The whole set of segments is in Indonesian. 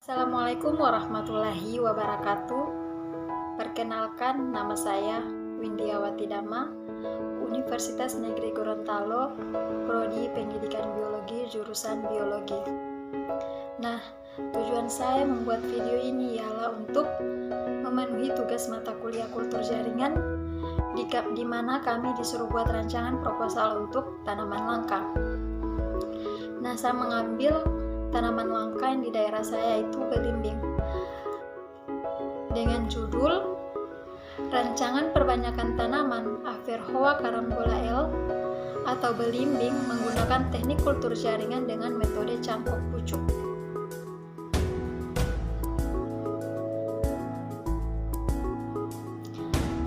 Assalamualaikum warahmatullahi wabarakatuh. Perkenalkan, nama saya Windiawati Dama, Universitas Negeri Gorontalo, Prodi Pendidikan Biologi, jurusan Biologi. Nah, tujuan saya membuat video ini ialah untuk memenuhi tugas mata kuliah kultur jaringan di mana kami disuruh buat rancangan proposal untuk tanaman langka. Nah, saya mengambil tanaman langka yang di daerah saya itu belimbing dengan judul Rancangan Perbanyakan Tanaman Averrhoa carambola L atau belimbing menggunakan teknik kultur jaringan dengan metode cangkok pucuk.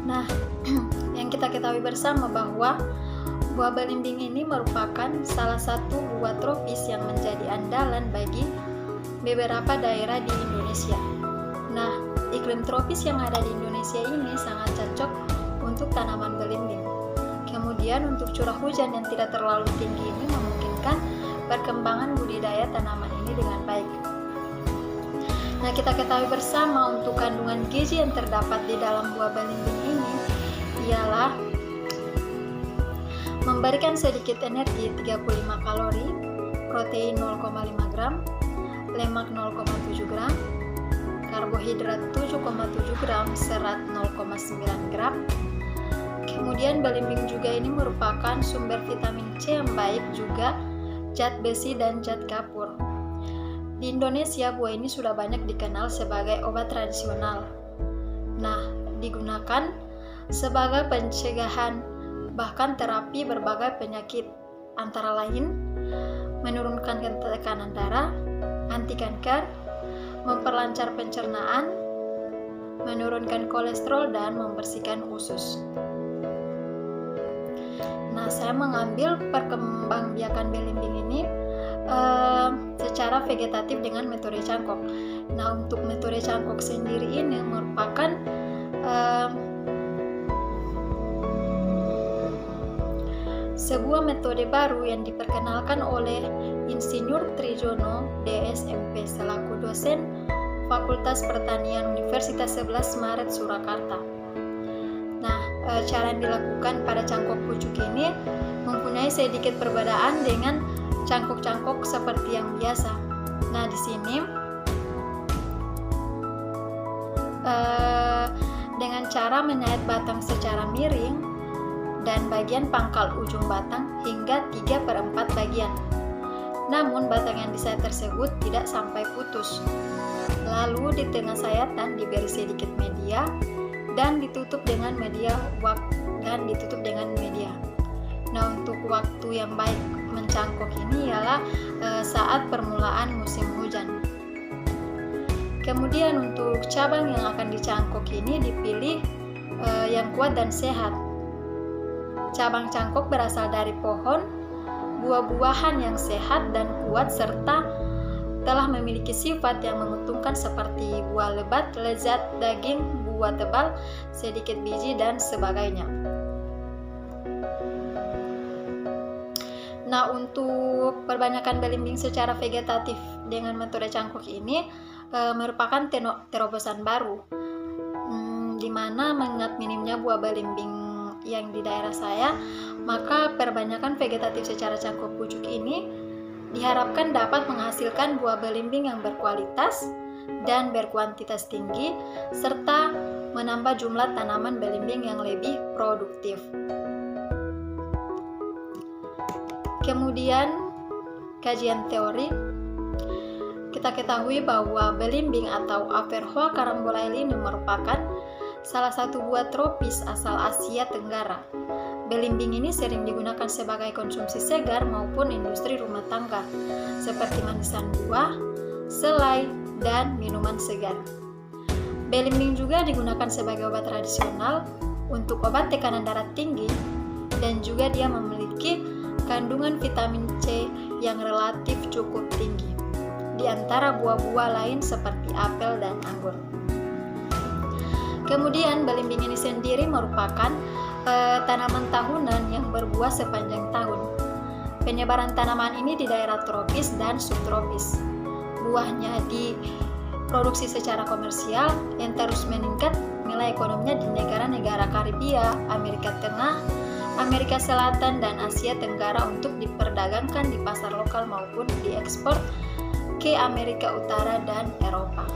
Nah, yang kita ketahui bersama bahwa buah belimbing ini merupakan salah satu buah tropis yang menjadi andalan bagi beberapa daerah di Indonesia. Nah, iklim tropis yang ada di Indonesia ini sangat cocok untuk tanaman belimbing. Kemudian untuk curah hujan yang tidak terlalu tinggi ini memungkinkan perkembangan budidaya tanaman ini dengan baik. Nah, kita ketahui bersama untuk kandungan gizi yang terdapat di dalam buah belimbing ini ialah memberikan sedikit energi 35 kalori, protein 0,5 gram, lemak 0,7 gram, karbohidrat 7,7 gram, serat 0,9 gram. Kemudian belimbing juga ini merupakan sumber vitamin C yang baik, juga zat besi dan zat kapur. Di Indonesia buah ini sudah banyak dikenal sebagai obat tradisional. Nah, digunakan sebagai pencegahan bahkan terapi berbagai penyakit, antara lain menurunkan tekanan darah, anti kanker, memperlancar pencernaan, menurunkan kolesterol, dan membersihkan usus. Nah, saya mengambil perkembangbiakan belimbing ini secara vegetatif dengan metode cangkok. Nah, untuk metode cangkok sendiri ini merupakan sebuah metode baru yang diperkenalkan oleh Insinyur Trijono, DSMP, selaku dosen Fakultas Pertanian Universitas 11 Maret Surakarta. Nah, cara yang dilakukan pada cangkok pucuk ini mempunyai sedikit perbedaan dengan cangkok-cangkok seperti yang biasa. Nah, di sini dengan cara menyayat batang secara miring dan bagian pangkal ujung batang hingga 3/4 bagian. Namun batang yang disayat tersebut tidak sampai putus. Lalu di tengah sayatan diberi sedikit media dan ditutup dengan media. Nah, untuk waktu yang baik mencangkok ini ialah saat permulaan musim hujan. Kemudian untuk cabang yang akan dicangkok ini dipilih yang kuat dan sehat. Cabang cangkok berasal dari pohon, buah-buahan yang sehat dan kuat, serta telah memiliki sifat yang menguntungkan seperti buah lebat, lezat, daging, buah tebal, sedikit biji, dan sebagainya. Nah, untuk perbanyakan belimbing secara vegetatif dengan metode cangkok ini merupakan terobosan baru, di mana mengingat minimnya buah belimbing yang di daerah saya, maka perbanyakan vegetatif secara cangkok pucuk ini diharapkan dapat menghasilkan buah belimbing yang berkualitas dan berkuantitas tinggi, serta menambah jumlah tanaman belimbing yang lebih produktif. Kemudian kajian teori, kita ketahui bahwa belimbing atau Averrhoa carambola ini merupakan salah satu buah tropis asal Asia Tenggara. Belimbing ini sering digunakan sebagai konsumsi segar maupun industri rumah tangga, seperti manisan buah, selai, dan minuman segar. Belimbing juga digunakan sebagai obat tradisional untuk obat tekanan darah tinggi, dan juga dia memiliki kandungan vitamin C yang relatif cukup tinggi di antara buah-buah lain seperti apel dan anggur. Kemudian belimbing ini sendiri merupakan tanaman tahunan yang berbuah sepanjang tahun. Penyebaran tanaman ini di daerah tropis dan subtropis. Buahnya produksi secara komersial yang terus meningkat nilai ekonominya di negara-negara Karibia, Amerika Tengah, Amerika Selatan, dan Asia Tenggara untuk diperdagangkan di pasar lokal maupun diekspor ke Amerika Utara dan Eropa.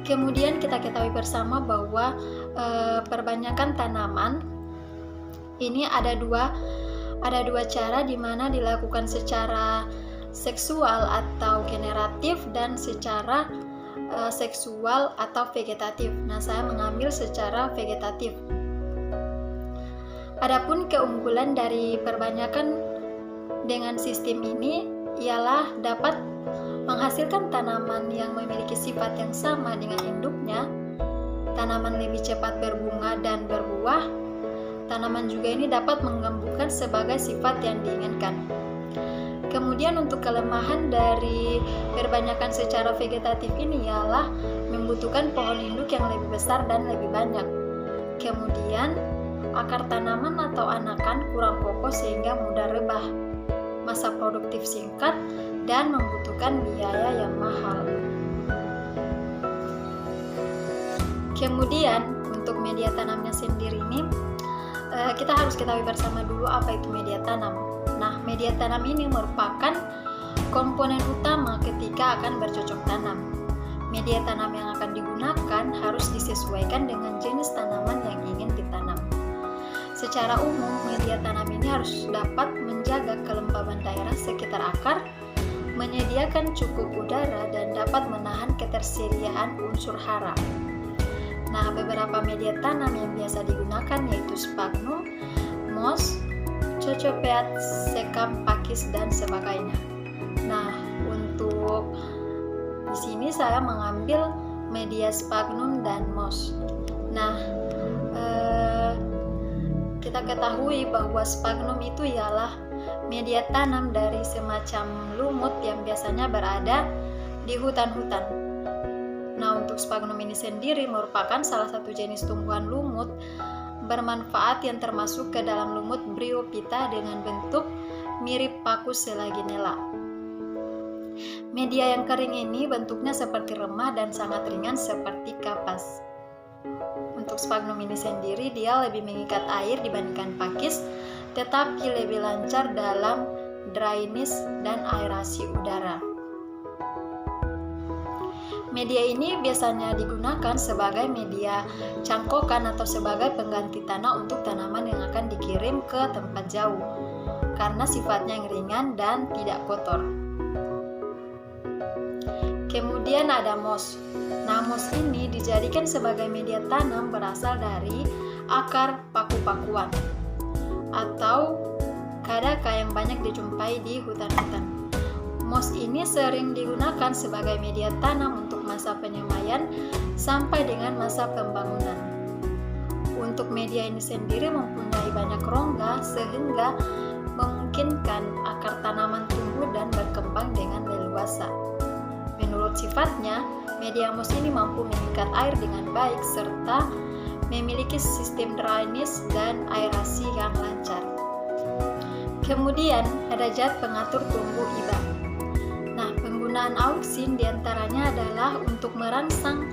Kemudian kita ketahui bersama bahwa perbanyakan tanaman ini ada dua cara di mana dilakukan secara seksual atau generatif dan secara seksual atau vegetatif. Nah, saya mengambil secara vegetatif. Adapun keunggulan dari perbanyakan dengan sistem ini ialah dapat menghasilkan tanaman yang memiliki sifat yang sama dengan induknya. Tanaman lebih cepat berbunga dan berbuah. Tanaman juga ini dapat menggembungkan sebagai sifat yang diinginkan. Kemudian untuk kelemahan dari perbanyakan secara vegetatif ini ialah membutuhkan pohon induk yang lebih besar dan lebih banyak. Kemudian akar tanaman atau anakan kurang kokoh sehingga mudah rebah, masa produktif singkat, dan membutuhkan biaya yang mahal. Kemudian untuk media tanamnya sendiri ini kita harus ketahui bersama dulu apa itu media tanam. Nah, media tanam ini merupakan komponen utama ketika akan bercocok tanam. Media tanam yang akan digunakan harus disesuaikan dengan jenis tanaman yang ingin ditanam. Secara umum, media tanam ini harus dapat menjaga kelembaban daerah sekitar akar, menyediakan cukup udara, dan dapat menahan ketersediaan unsur hara. Nah, beberapa media tanam yang biasa digunakan yaitu sphagnum, moss, cocopeat, sekam, pakis, dan sebagainya. Nah, untuk di sini saya mengambil media sphagnum dan moss. Nah, kita ketahui bahwa sphagnum itu ialah media tanam dari semacam lumut yang biasanya berada di hutan-hutan. Nah, untuk sphagnum ini sendiri merupakan salah satu jenis tumbuhan lumut bermanfaat yang termasuk ke dalam lumut Bryophyta dengan bentuk mirip paku selaginella. Media yang kering ini bentuknya seperti remah dan sangat ringan seperti kapas. Untuk sphagnum ini sendiri dia lebih mengikat air dibandingkan pakis, tetapi lebih lancar dalam dryness dan aerasi udara. Media ini biasanya digunakan sebagai media cangkokan atau sebagai pengganti tanah untuk tanaman yang akan dikirim ke tempat jauh karena sifatnya yang ringan dan tidak kotor. Kemudian ada moss. Nah, moss ini dijadikan sebagai media tanam berasal dari akar paku-pakuan atau kadaka yang banyak dijumpai di hutan-hutan. Moss ini sering digunakan sebagai media tanam untuk masa penyemaian sampai dengan masa pembangunan. Untuk media ini sendiri mempunyai banyak rongga sehingga memungkinkan akar tanaman tumbuh dan berkembang dengan leluasa. Menurut sifatnya, media moss ini mampu mengikat air dengan baik serta memiliki sistem dryness dan aerasi yang lancar. Kemudian ada zat pengatur tumbuh iba. Nah, penggunaan auksin diantaranya adalah untuk merangsang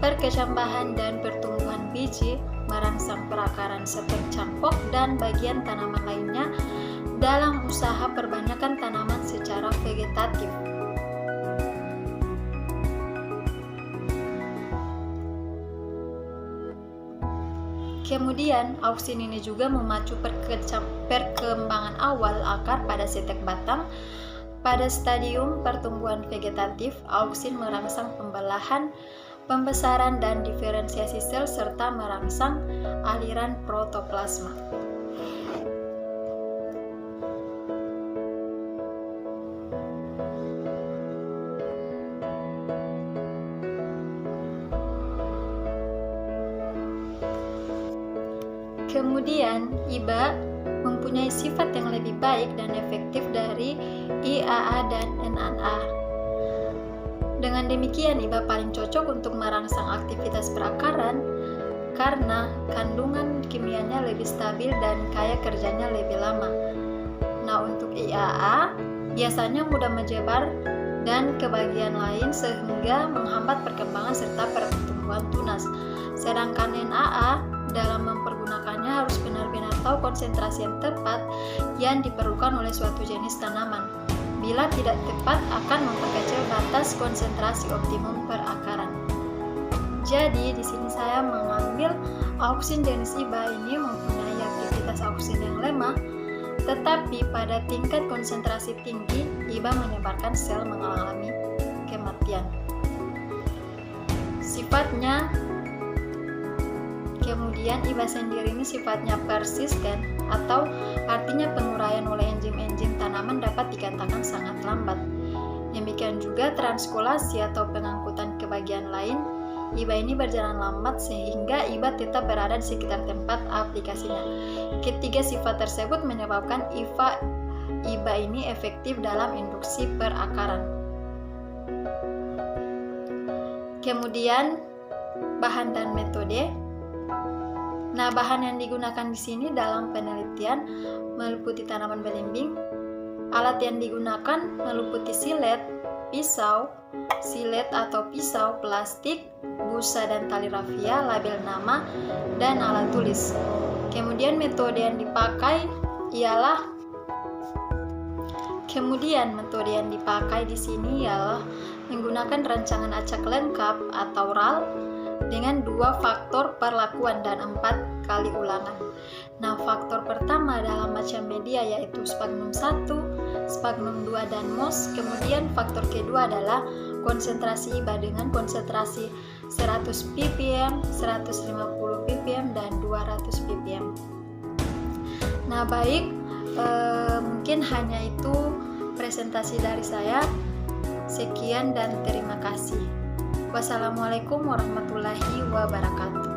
perkecambahan dan pertumbuhan biji, merangsang perakaran stek cangkok dan bagian tanaman lainnya dalam usaha perbanyakan tanaman secara vegetatif. Kemudian, auksin ini juga memacu perkembangan awal akar pada stek batang. Pada stadium pertumbuhan vegetatif, auksin merangsang pembelahan, pembesaran, dan diferensiasi sel serta merangsang aliran protoplasma. Kemudian, iba mempunyai sifat yang lebih baik dan efektif dari IAA dan NAA. Dengan demikian, iba paling cocok untuk merangsang aktivitas perakaran karena kandungan kimianya lebih stabil dan kaya kerjanya lebih lama. Nah, untuk IAA biasanya mudah menyebar dan ke bagian lain sehingga menghambat perkembangan serta pertumbuhan tunas. Sedangkan NAA dalam mempergunakannya harus benar-benar tahu konsentrasi yang tepat yang diperlukan oleh suatu jenis tanaman. Bila tidak tepat akan memperkecil batas konsentrasi optimum per akaran. Jadi di sini saya mengambil auksin jenis IBA ini mempunyai aktivitas auksin yang lemah, tetapi pada tingkat konsentrasi tinggi, IBA menyebabkan sel mengalami kematian. Sifatnya, kemudian IBA sendiri ini sifatnya persisten atau artinya penguraian oleh enzim-enzim tanaman dapat dikatakan sangat lambat. Demikian juga transkulasi atau pengangkutan ke bagian lain, IBA ini berjalan lambat sehingga IBA tetap berada di sekitar tempat aplikasinya. Ketiga sifat tersebut menyebabkan IBA ini efektif dalam induksi perakaran. Kemudian bahan dan metode. Nah, bahan yang digunakan di sini dalam penelitian meliputi tanaman belimbing. Alat yang digunakan meliputi silet, pisau, silet atau pisau, plastik, busa dan tali rafia, label nama, dan alat tulis. Kemudian metode yang dipakai di sini ialah menggunakan rancangan acak lengkap atau RAL dengan 2 faktor perlakuan dan 4 kali ulangan. Nah, faktor pertama dalam macam media yaitu sphagnum 1, sphagnum 2 dan MOS. Kemudian faktor kedua adalah konsentrasi IBA dengan konsentrasi 100 ppm, 150 ppm dan 200 ppm. Nah, baik, mungkin hanya itu presentasi dari saya. Sekian dan terima kasih. Wassalamualaikum warahmatullahi wabarakatuh.